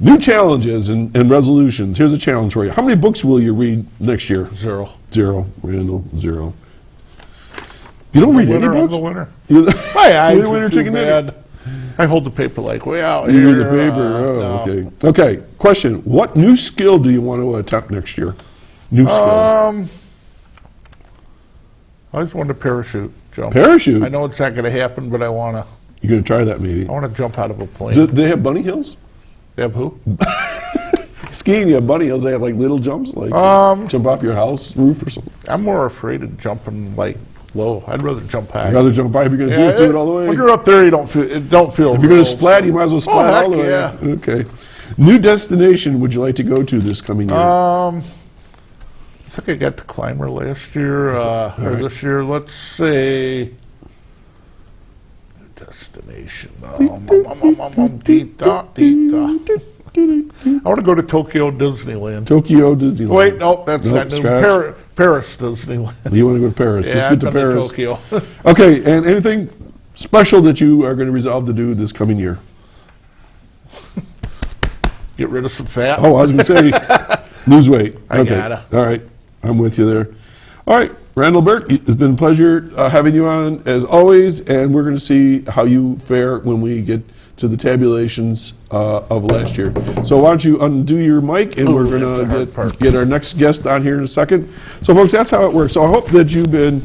New challenges and resolutions. Here's a challenge for you. How many books will you read next year? 0. 0. Randall, 0. You don't read any I'm books? the winner. You- My eyes You're the are winner, too chicken dinner. bad. I hold the paper like way out You here. read the paper. Oh, no. okay. Okay. Question: what new skill do you want to attempt next year? New skill. I always wanted to parachute jump. Parachute. I know it's not going to happen, but I want to. You're gonna try that maybe. I want to jump out of a plane. Do they have bunny hills? They have who? Skiing, you have bunny hills. They have like little jumps, like jump off your house roof or something. I'm more afraid of jumping like low. I'd rather jump high. I'd rather jump high if you're gonna do it all the way. When you're up there, you don't feel. It don't feel. If you're gonna real, splat, so- you might as well splat heck all the way. yeah. Okay. New destination would you like to go to this coming year? I think I got the climber last year or right. this year. Let's say destination. Deep dot, deep dot. I want to go to Tokyo Disneyland. Tokyo Disneyland. Wait, no, that's Nope, not new. scratch. Paris Disneyland. You want to go to Paris? Yeah, Just I've get to been Paris. to Tokyo. Okay, and anything special that you are going to resolve to do this coming year? Get rid of some fat. Oh, I was going to say lose weight. I Okay. gotta. All right, I'm with you there. All right, Randall Burt, it's been a pleasure having you on as always, and we're going to see how you fare when we get to the tabulations of last year. So why don't you undo your mic, and we're that's the going hard to part. get our next guest on here in a second. So folks, that's how it works. So I hope that you've been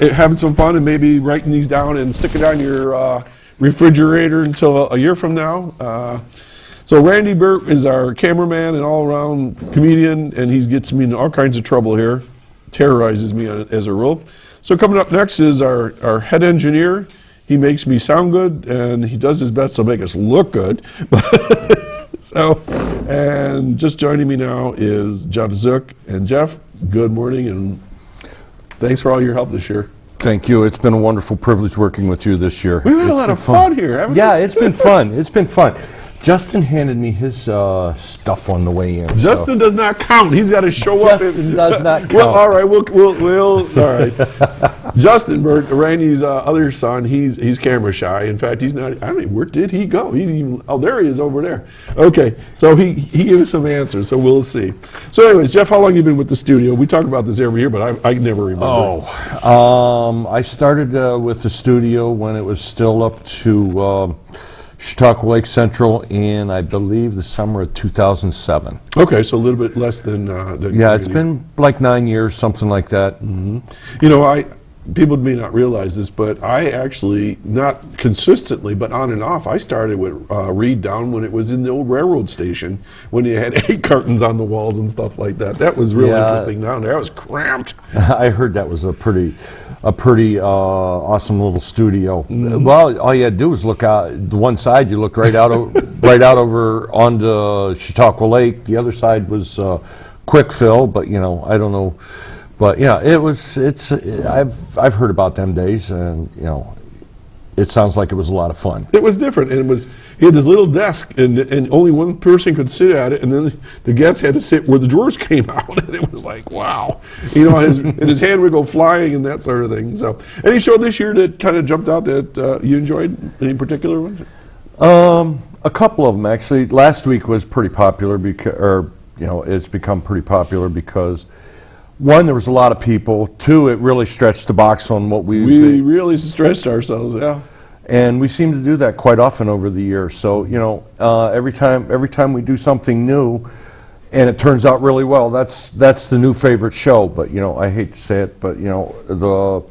having some fun and maybe writing these down and stick it on your refrigerator until a year from now. So Randy Burt is our cameraman and all-around comedian, and he gets me into all kinds of trouble here, terrorizes me as a rule. So coming up next is our head engineer. He makes me sound good, and he does his best to make us look good. So, and just joining me now is Jeff Zook. And Jeff, good morning, and thanks for all your help this year. Thank you. It's been a wonderful privilege working with you this year. We've had a It's lot been of fun here, haven't we? Yeah, it's been fun. It's been fun. Justin handed me his stuff on the way in. Justin does not count. He's got to show up. Justin does not count. Well, all right. We'll all right. Justin Burt, Randy's other son, he's camera shy. In fact, he's not. I don't even. Where did he go? He's even. Oh, there he is over there. Okay. So he gave us some answers. So we'll see. So, anyways, Jeff, how long have you been with the studio? We talk about this every year, but I never remember. I started with the studio when it was still up to Chautauqua Lake Central in, I believe, the summer of 2007. Okay, so a little bit less than. Yeah, it's been like 9 years, something like that. You know, people may not realize this, but I actually, not consistently, but on and off, I started with Reed down when it was in the old railroad station, when you had egg cartons on the walls and stuff like that. That was real interesting down there. I was cramped. I heard that was a pretty awesome little studio. Well, all you had to do was look out the one side. You looked right out over onto Chautauqua Lake. The other side was quick fill, but I don't know. But yeah, I've heard about them days, and it sounds like it was a lot of fun. It was different, and he had this little desk, and only one person could sit at it, and then the guest had to sit where the drawers came out, and it was like, wow. His hand would go flying and that sort of thing. So, any show this year that kind of jumped out that you enjoyed? Any particular one? A couple of them, actually. Last week was pretty popular, it's become pretty popular because, one, there was a lot of people. Two, it really stretched the box on what we really stretched ourselves, yeah. And we seem to do that quite often over the years. So every time we do something new, and it turns out really well, that's the new favorite show. But I hate to say it, but the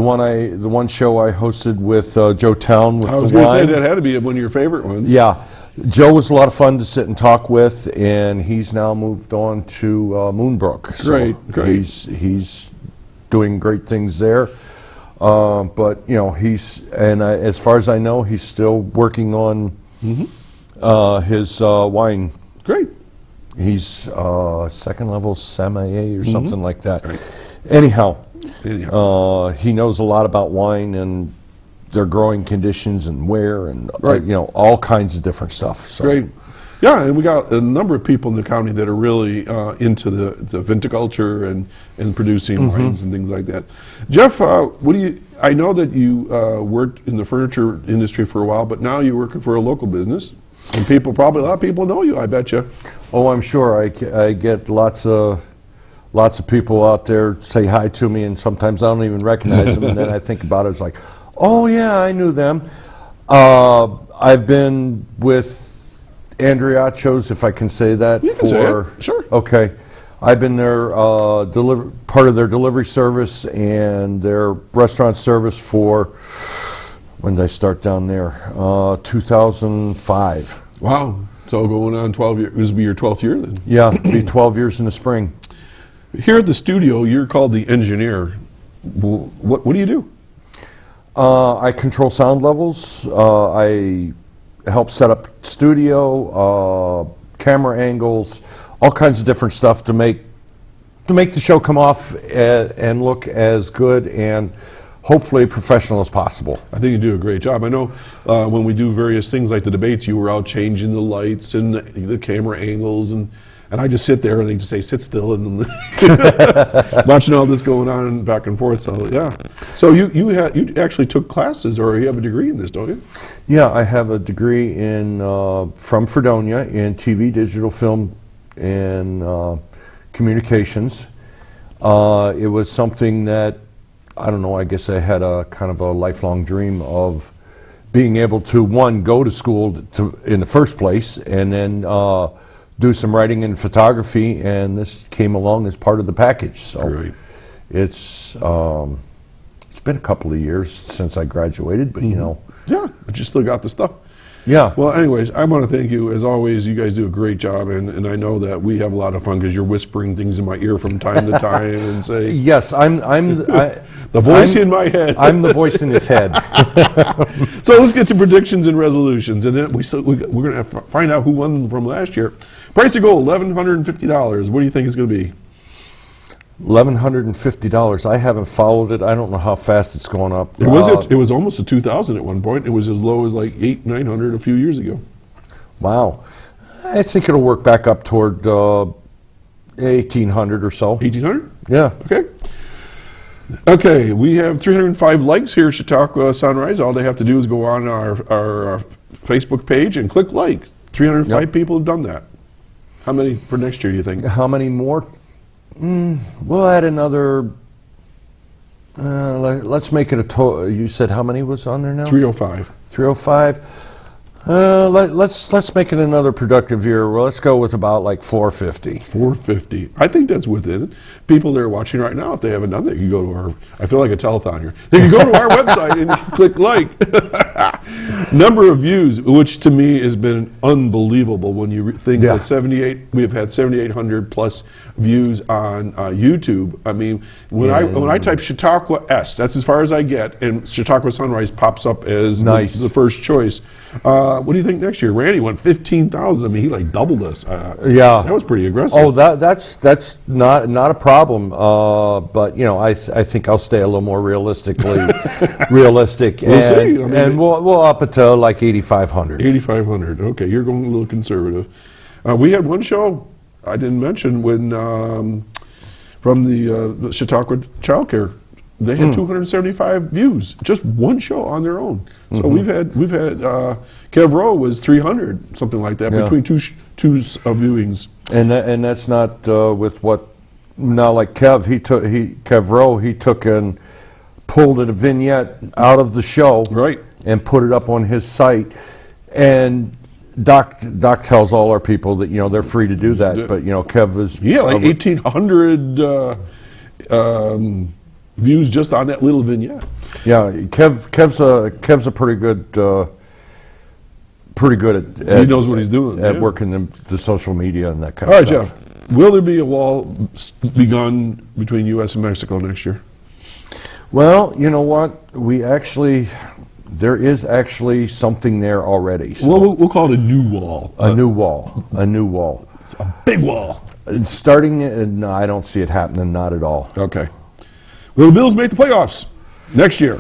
one show I hosted with Joe Town with I was the going to wine. say that had to be one of your favorite ones. Yeah. Joe was a lot of fun to sit and talk with, and he's now moved on to Moonbrook. So Great. He's doing great things there. But as far as I know, he's still working on His wine. Great. He's second level semi-A or something like that. Right. Anyhow, he knows a lot about wine and their growing conditions and where and all kinds of different stuff. So. Great. Yeah, and we got a number of people in the county that are really into the viticulture and producing wines and things like that. Jeff, I know that you worked in the furniture industry for a while, but now you're working for a local business, and a lot of people know you, I bet you. Oh, I'm sure. I get lots of people out there say hi to me, and sometimes I don't even recognize them, and then I think about it, it's like, oh yeah, I knew them. I've been with Andriachos, if I can say that. You can say it. Sure. Okay. I've been their part of their delivery service and their restaurant service for, when did I start down there? 2005. Wow. So going on 12 years. This will be your 12th year then? Yeah, it'll be 12 years in the spring. Here at the studio, you're called the engineer. What do you do? I control sound levels. I help set up studio, camera angles, all kinds of different stuff to make the show come off and look as good and hopefully professional as possible. I think you do a great job. I know when we do various things like the debates, you were out changing the lights and the camera angles, and I just sit there and they just say, sit still, and watching all this going on and back and forth. So yeah. So you actually took classes, or you have a degree in this, don't you? Yeah, I have a degree from Fredonia in TV, digital film, and communications. It was something that, I don't know, I guess I had a kind of a lifelong dream of being able to, one, go to school in the first place, and then do some writing and photography, and this came along as part of the package. So right. It's been a couple of years since I graduated, but Yeah, but you still got the stuff. Yeah. Well, anyways, I want to thank you. As always, you guys do a great job, and I know that we have a lot of fun because you're whispering things in my ear from time to time and say... Yes, I'm the voice in my head. I'm the voice in his head. So let's get to predictions and resolutions, and then we're going to have to find out who won from last year. Price of gold, $1,150. What do you think it's going to be? $1,150. I haven't followed it. I don't know how fast it's going up. It was almost a 2,000 at one point. It was as low as like $800-900 a few years ago. Wow. I think it'll work back up toward 1,800 or so. 1,800? Yeah. Okay, we have 305 likes here at Chautauqua Sunrise. All they have to do is go on our Facebook page and click like. 305 people have done that. How many for next year, you think? How many more? We'll add another. Let's make it a total. You said how many was on there now? 305. 305. Let's make it another productive year. Well, let's go with about like 450. 450. I think that's within it. People that are watching right now, if they haven't done that, you can go to our, I feel like a telethon here. They can go to our website and click like. Number of views, which to me has been unbelievable when you think that we have had 7,800 plus views on YouTube. I mean, when I type Chautauqua S, that's as far as I get, and Chautauqua Sunrise pops up as the first choice. What do you think next year? Randy went 15,000. I mean, he like doubled us. Yeah, that was pretty aggressive. Oh, that's not a problem. But I think I'll stay a little more realistic. We'll see. I mean, and we'll up it to like 8,500. 8,500. Okay, you're going a little conservative. We had one show I didn't mention when from the Chautauqua Child Care. They had 275 views, just one show on their own. So we've had Kev Rowe was 300, something like that, between two viewings. And that's not with what, not like Kev Rowe, he took and pulled a vignette out of the show, right, and put it up on his site. And Doc tells all our people that they're free to do that, but Kev is like 1,800. Views just on that little vignette. Yeah, Kev's a pretty good at he knows what he's doing at working the social media and that kind of stuff. All right, Jeff, will there be a wall begun between U.S. and Mexico next year? Well, you know what? We actually There is actually something there already. So Well, we'll call it a new wall. a new wall. A new wall. It's a big wall. And starting it, no, I don't see it happening, not at all. Okay. Will the Bills make the playoffs next year?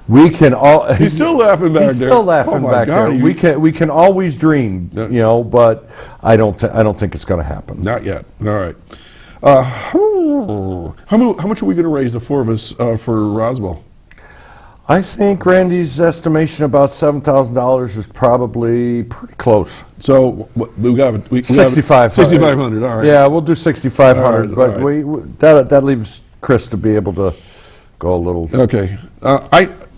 We can all. He's still laughing back there. He's still laughing Oh my back God, there. We can always dream, Yeah. you know, but I don't think it's going to happen. Not yet. All right. How much are we going to raise, the four of us, for Roswell? I think Randy's estimation about $7,000 is probably pretty close. So we got 6,500. All right. Yeah, we'll do 6,500, All right, but all that leaves Chris to be able to go a little. Okay.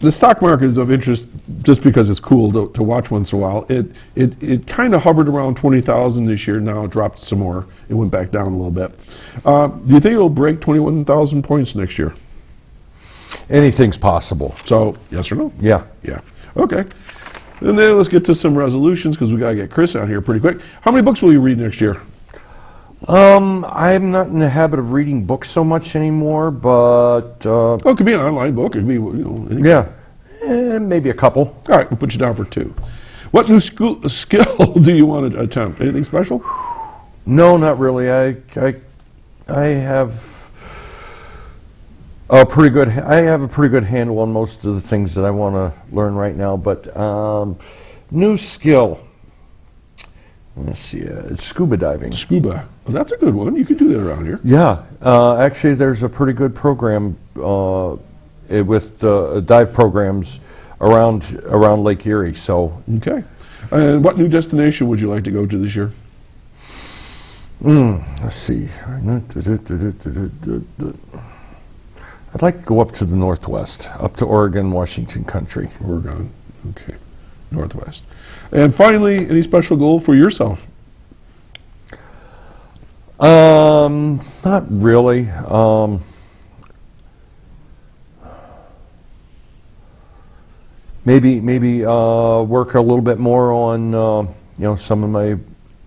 The stock market is of interest just because it's cool to watch once in a while. It kind of hovered around 20,000 this year. Now it dropped some more. It went back down a little bit. Do you think it'll break 21,000 points next year? Anything's possible. So yes or no? Yeah. Yeah. Okay. And then let's get to some resolutions because we got to get Chris out here pretty quick. How many books will you read next year? I'm not in the habit of reading books so much anymore, but Oh, it could be an online book. It could be, anything. yeah, maybe a couple. All right, we'll put you down for 2. What new skill do you want to attempt? Anything special? No, not really. I have a pretty good handle on most of the things that I want to learn right now. But new skill. Let's see. It's scuba diving. Scuba. Well, that's a good one. You could do that around here. Yeah, actually, there's a pretty good program with dive programs around Lake Erie. So, Okay. And what new destination would you like to go to this year? let's see. I'd like to go up to the Northwest, up to Oregon, Washington country. Oregon. Okay. Northwest. And finally, any special goal for yourself? Not really. Maybe work a little bit more on some of my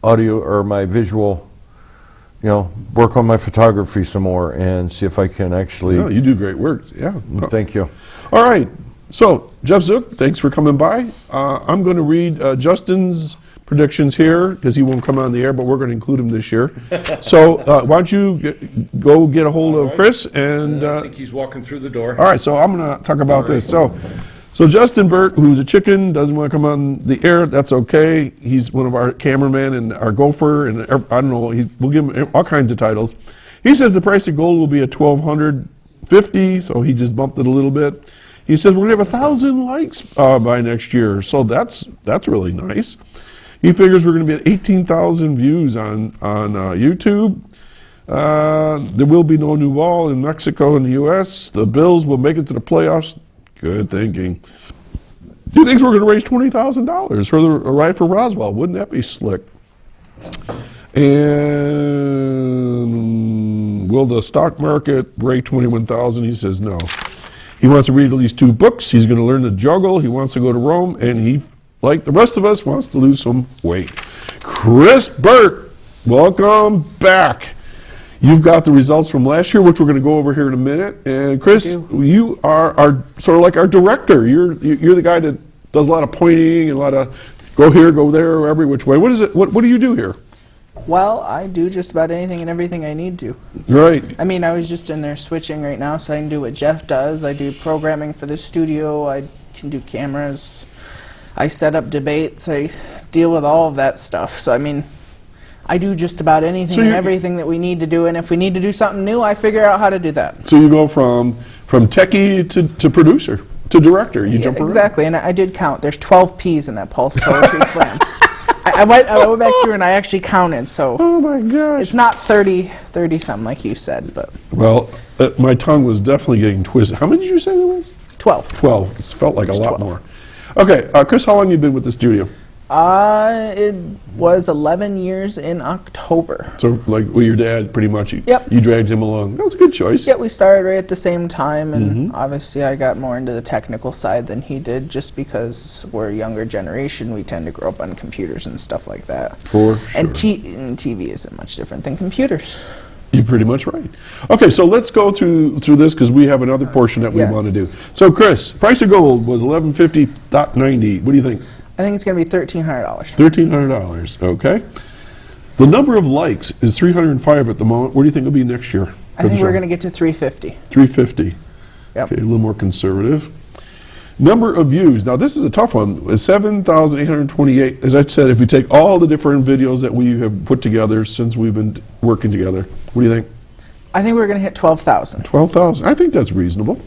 audio or my visual. Work on my photography some more and see if I can actually. No, you do great work. Yeah. Thank you. All right. So, Jeff Zook, thanks for coming by. I'm going to read Justin's predictions here because he won't come on the air, but we're going to include him this year. So, why don't you go get a hold of Chris and. I think he's walking through the door. All right, so I'm going to talk about this. So Justin Burt, who's a chicken, doesn't want to come on the air. That's okay. He's one of our cameramen and our gopher, and I don't know. We'll give him all kinds of titles. He says the price of gold will be at $1,250, so he just bumped it a little bit. He says we're going to have 1,000 likes by next year, so that's really nice. He figures we're going to be at 18,000 views on YouTube. There will be no new wall in Mexico and the U.S. The Bills will make it to the playoffs. Good thinking. He thinks we're going to raise $20,000 for the ride for Roswell. Wouldn't that be slick? And will the stock market break 21,000? He says no. He wants to read at least 2 books. He's going to learn to juggle. He wants to go to Rome, and he, like the rest of us, wants to lose some weight. Chris Burt, welcome back. You've got the results from last year, which we're going to go over here in a minute. And Chris, you are sort of like our director. You're the guy that does a lot of pointing and a lot of go here, go there, every which way. What is it? What do you do here? Well, I do just about anything and everything I need to. Right. I mean, I was just in there switching right now, so I can do what Jeff does. I do programming for the studio. I can do cameras. I set up debates. I deal with all of that stuff. So, I mean, I do just about anything and everything that we need to do, and if we need to do something new, I figure out how to do that. So you go from techie to producer to director. You jump around. Exactly, and I did count. There's 12 P's in that Pulse Poetry Slam. I went back through and I actually counted, so Oh my gosh. it's not 30-something like you said, but Well, my tongue was definitely getting twisted. How many did you say there was? 12. 12. It felt like a lot 12. more. Okay, Chris, how long have you been with the studio? It was 11 years in October. So, like, with your dad, pretty much, you dragged him along. That was a good choice. Yeah, we started right at the same time, and obviously I got more into the technical side than he did, just because we're a younger generation. We tend to grow up on computers and stuff like that. For sure. And TV isn't much different than computers. You're pretty much right. Okay, so let's go through this because we have another portion that we Yes. want to do. So, Chris, price of gold was 1150.90. What do you think? I think it's going to be $1,300. $1,300. Okay. The number of likes is 305 at the moment. What do you think it'll be next year? I think we're going to get to 350. 350. Yep. Okay, a little more conservative. Number of views. Now, this is a tough one. Is 7,828. As I said, if we take all the different videos that we have put together since we've been working together, what do you think? I think we're going to hit 12,000. 12,000. I think that's reasonable.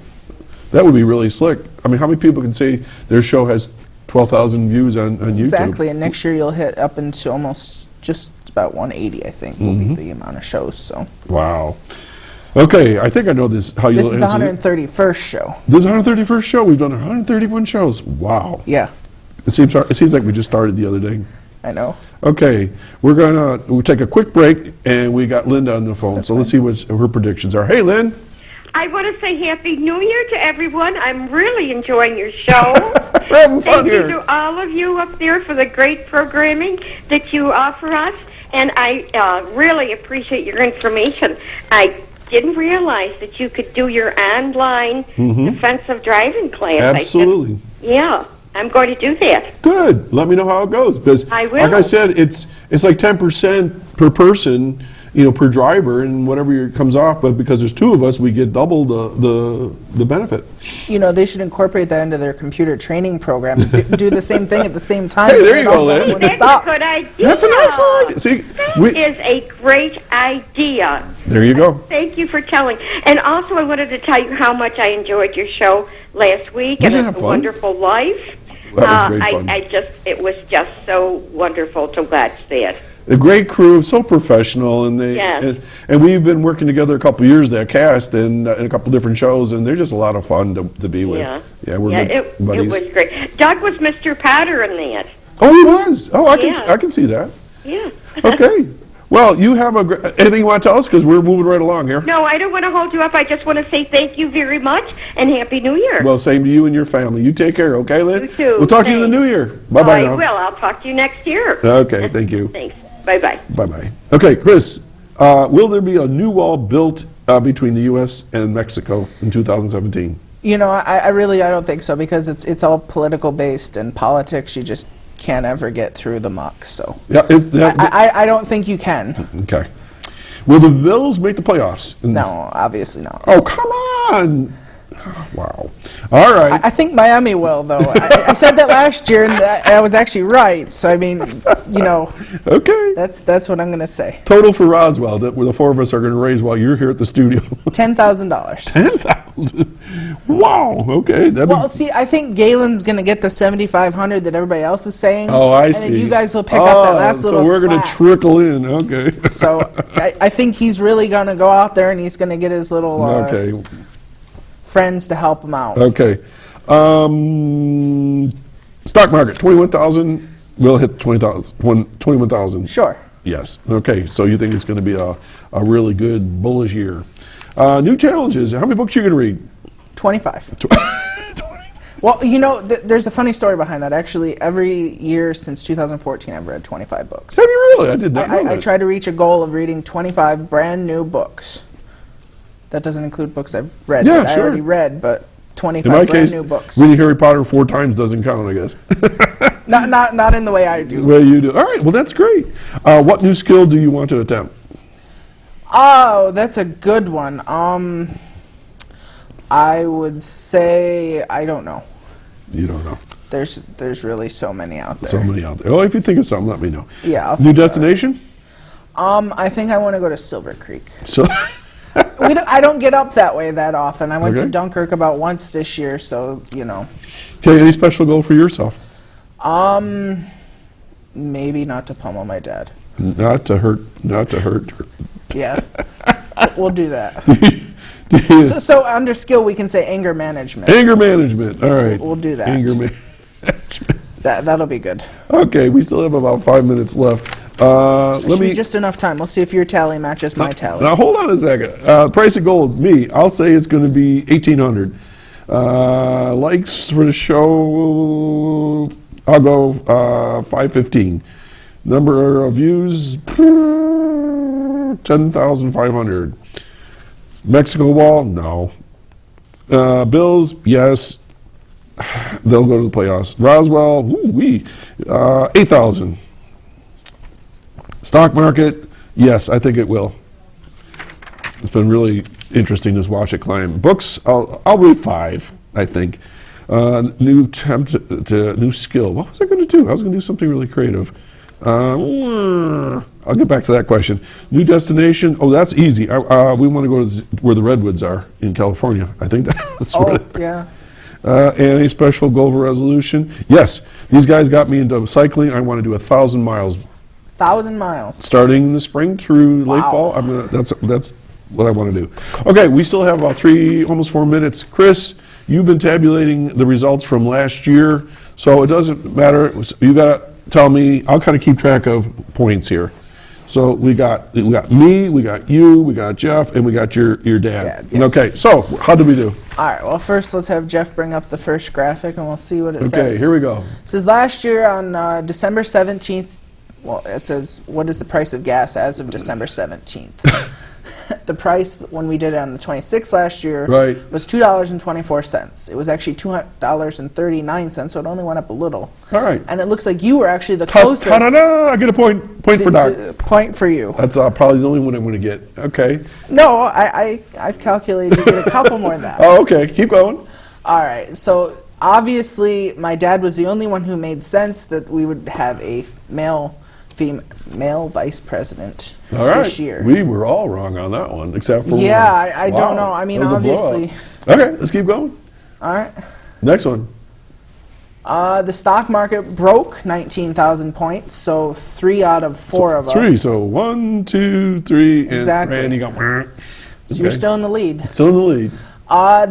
That would be really slick. I mean, how many people can say their show has 12,000 views on YouTube? Exactly, and next year you'll hit up into almost just about 180, I think, will be the amount of shows. So Wow. Okay, I think I know this. How you this is the answer it. 131st show. This is the 131st show. We've done 131 shows. Wow. Yeah, It seems like we just started the other day. I know. Okay, we'll take a quick break, and we got Linda on the phone. So let's see what her predictions are. Hey, Lynn. I want to say Happy New Year to everyone. I'm really enjoying your show. We're having fun Thank here. you to all of you up there for the great programming that you offer us, and I really appreciate your information. I didn't realize that you could do your online defensive driving class. Absolutely. Yeah, I'm going to do that. Good. Let me know how it goes. Because, I will. like I said, it's like 10% per person, per driver, and whatever comes off. But because there's two of us, we get double the benefit. They should incorporate that into their computer training program. Do the same thing at the same time. Hey, there and you it go, all Lynn. done when That's stop. a good idea. That's an excellent idea. See, That is a great idea. there you go. Thank you for telling. And also, I wanted to tell you how much I enjoyed your show last week. Wasn't and that It's a fun? Wonderful Life. That was great fun. It was just so wonderful to watch that. A great crew, so professional, and Yes. and we've been working together a couple of years, that cast, and in a couple different shows, and they're just a lot of fun to be with. Yeah. We're good it buddies. was great. Doug was Mr. Potter in that. Oh, he was. Oh, I Yeah. can see that. Yeah. Okay. Well, you have anything you want to tell us? Because we're moving right along here. No, I don't want to hold you up. I just want to say thank you very much and Happy New Year. Well, same to you and your family. You take care, okay, Lynn? You too. We'll talk to you in the Thanks. new year. Bye-bye I now. will. I'll talk to you next year. Okay, thank you. Thanks. Bye-bye. Bye-bye. Okay, Chris, will there be a new wall built between the U.S. and Mexico in 2017? I really don't think so, because it's all political based, and politics you just can't ever get through the muck. So Yeah. I don't think you can. Okay. Will the Bills make the playoffs? No, obviously not. Oh, come on. Wow. All right. I think Miami will, though. I said that last year, and I was actually right. So I mean, Okay. that's what I'm going to say. Total for Roswell that the four of us are going to raise while you're here at the studio. $10,000. 10,000. Wow. Okay. Well, see, I think Galen's going to get the 7,500 that everybody else is saying. Oh, I and see. then you guys will pick up that last little So we're going to slack. trickle in. Okay. So I think he's really going to go out there, and he's going to get his little Okay. friends to help him out. Okay. Stock market, 21,000. We'll hit 21,000. Sure. Yes. Okay. So you think it's going to be a really good bullish year. New challenges. How many books are you going to read? 25. Well, there's a funny story behind that. Actually, every year since 2014, I've read 25 books. Have you really? I did not know I that. try to reach a goal of reading 25 brand new books. That doesn't include books I've read Yeah, that sure. I already read, but In 25 my brand case, new books. reading Harry Potter 4 times doesn't count, I guess. Not in the way I The do. way you do. All right. Well, that's great. What new skill do you want to attempt? Oh, that's a good one. I would say I don't know. You don't know. There's really so many out there. So many out there. Oh, if you think of something, let me know. Yeah. I'll New think about it. destination? I think I want to go to Silver Creek. So. I don't get up that way that often. I went Okay. to Dunkirk about once this year, so Okay, any special goal for yourself? maybe not to pummel my dad. Not to hurt her. Yeah, we'll do that. Yeah. So under skill, we can say anger management. Anger management. All right. We'll do that. Anger management. That'll be good. Okay, we still have about 5 minutes left. Let Should me be just enough time. We'll see if your tally matches my tally. now hold on a second. Price of gold. I'll say it's going to be 1,800. Likes for the show. I'll go 515. Number of views. 10,500. Mexico wall, no. Bills, yes. They'll go to the playoffs. Roswell, 8,000. Stock market, yes, I think it will. It's been really interesting to watch it climb. Books, I'll read 5, I think. New new skill. What was I going to do? I was going to do something really creative. I'll get back to that question. New destination. Oh, that's easy. We want to go to where the redwoods are in California. I think that's where yeah. And a special goal of resolution. Yes, these guys got me into cycling. I want to do 1,000 miles. 1,000 miles. Starting in the spring through late fall. That's what I want to do. Okay, we still have about almost 4 minutes. Chris, you've been tabulating the results from last year, so it doesn't matter. You got to tell me. I'll kind of keep track of points here. So we got me, we got you, we got Jeff, and we got your dad. Yes. Okay, so how did we do? All right, well, first let's have Jeff bring up the first graphic, and we'll see what it says. Okay, here we go. It says last year on December 17th, well, it says, what is the price of gas as of December 17th? The price when we did it on the 26th last year was $2.24. It was actually $2.39, so it only went up a little. All right. And it looks like you were actually the closest. I get a point. Point for Doc. Point for you. That's probably the only one I'm going to get. Okay. No, I've calculated you get a couple more than that. Oh, okay. Keep going. All right. So obviously, my dad was the only one who made sense that we would have a male vice president this year. We were all wrong on that one, except for I don't know. I mean, obviously. Okay, let's keep going. All right. Next one. The stock market broke 19,000 points, so 3 out of 4 of us. 3, so 1, 2, 3, and exactly. Randy got. So you're still in the lead. Still in the lead.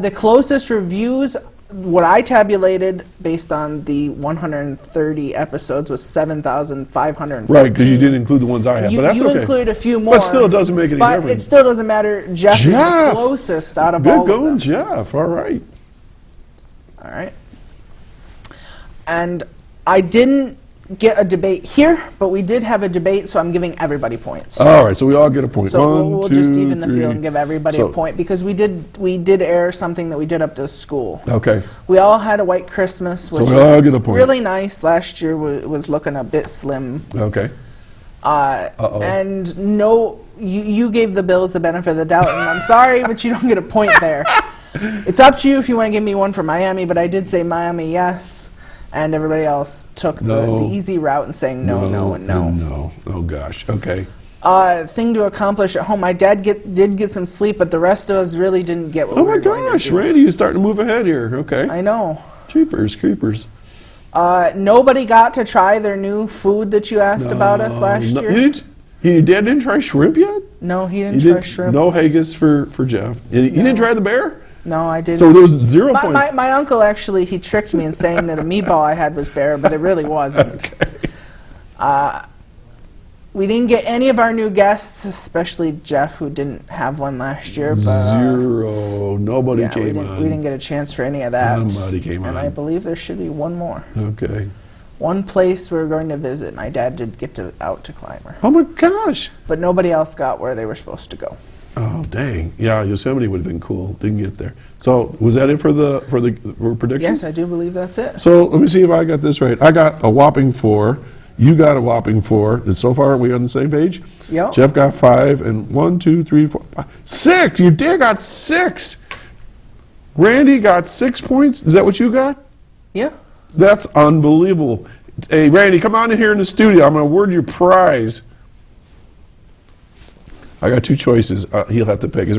The closest reviews, what I tabulated based on the 130 episodes, was 7,514. Right, because you didn't include the ones I had, but that's okay. You included a few more. But still, it doesn't make any difference. But it still doesn't matter. Jeff is the closest out of all of them. Good going, Jeff. All right. All right. And I didn't get a debate here, but we did have a debate, so I'm giving everybody points. All right, so we all get a point. So we'll just even the field and give everybody a point, because we did air something that we did up to school. Okay. We all had a white Christmas, which we all get a point. Really nice. Last year was looking a bit slim. Okay. And no, you gave the Bills the benefit of the doubt, and I'm sorry, but you don't get a point there. It's up to you if you want to give me one for Miami, but I did say Miami, yes. And everybody else took the easy route and saying no, and no. No. Oh, gosh. Okay. Thing to accomplish at home. My dad did get some sleep, but the rest of us really didn't get what we were going to do. Oh, my gosh. Randy, you're starting to move ahead here. Okay. I know. Creepers. Nobody got to try their new food that you asked about us last year. Your dad didn't try shrimp yet? No, he didn't try shrimp. No haggis for Jeff. You didn't try the bear? No, I didn't. So there was 0 points. My uncle actually, he tricked me in saying that a meatball I had was bear, but it really wasn't. Okay. We didn't get any of our new guests, especially Jeff, who didn't have one last year. But, 0. Nobody came on. We didn't get a chance for any of that. Nobody came on. And I believe there should be one more. Okay. One place we're going to visit. My dad did get out to Clymer. Oh my gosh! But nobody else got where they were supposed to go. Oh dang! Yeah, Yosemite would have been cool. Didn't get there. So was that it for predictions? Yes, I do believe that's it. So let me see if I got this right. I got a whopping 4. You got a whopping 4. And so far, are we on the same page? Yep. Jeff got 5, and 1, 2, 3, 4, 5, 6. Your dad got 6. Randy got 6 points. Is that what you got? Yeah. That's unbelievable. Hey, Randy, come on in here in the studio. I'm going to award your prize. I got 2 choices. He'll have to pick. Where's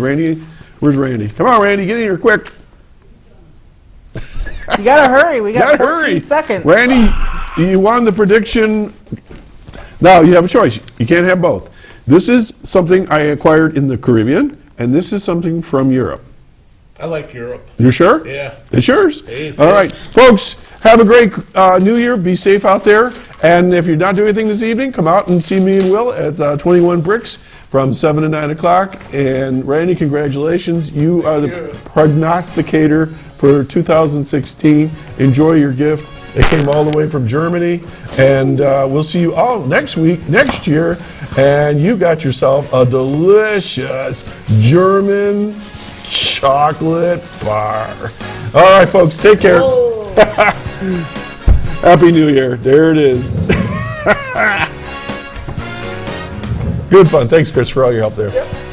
Randy? Come on, Randy, get in here quick. You gotta hurry. We got 14 seconds. Randy, you won the prediction. Now you have a choice. You can't have both. This is something I acquired in the Caribbean, and this is something from Europe. I like Europe. You sure? Yeah. It's yours? Hey, all right. Folks, have a great New Year. Be safe out there. And if you're not doing anything this evening, come out and see me and Will at 21 Bricks from 7 to 9 o'clock. And Randy, congratulations. You are the prognosticator for 2016. Enjoy your gift. They came all the way from Germany, and we'll see you all next year, and you got yourself a delicious German chocolate bar. All right, folks, take care. Happy New Year. There it is. Good fun. Thanks, Chris, for all your help there. Yep.